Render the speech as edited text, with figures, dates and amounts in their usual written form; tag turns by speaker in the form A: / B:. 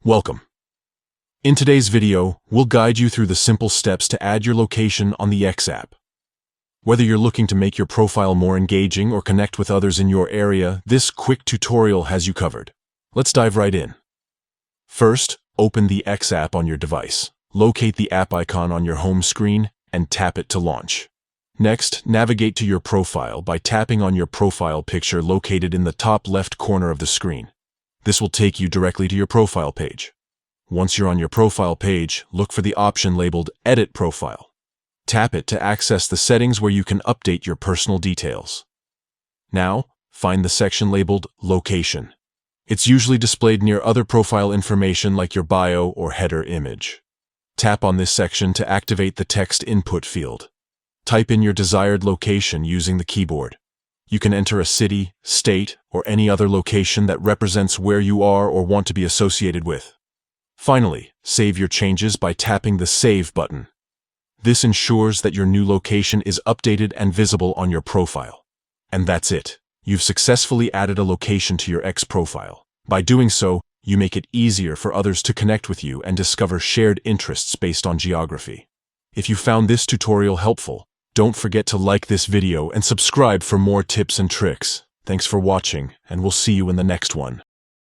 A: Welcome. In today's video, we'll guide you through the simple steps to add your location on the X app. Whether you're looking to make your profile more engaging or connect with others in your area, this quick tutorial has you covered. Let's dive right in. First, open the X app on your device. Locate the app icon on your home screen and tap it to launch. Next, navigate to your profile by tapping on your profile picture located in the top left corner of the screen. This will take you directly to your profile page. Once you're on your profile page, look for the option labeled Edit Profile. Tap it to access the settings where you can update your personal details. Now, find the section labeled Location. It's usually displayed near other profile information like your bio or header image. Tap on this section to activate the text input field. Type in your desired location using the keyboard. You can enter a city, state, or any other location that represents where you are or want to be associated with. Finally, save your changes by tapping the Save button. This ensures that your new location is updated and visible on your profile. And that's it. You've successfully added a location to your X profile. By doing so, you make it easier for others to connect with you and discover shared interests based on geography. If you found this tutorial helpful, don't forget to like this video and subscribe for more tips and tricks. Thanks for watching, and we'll see you in the next one.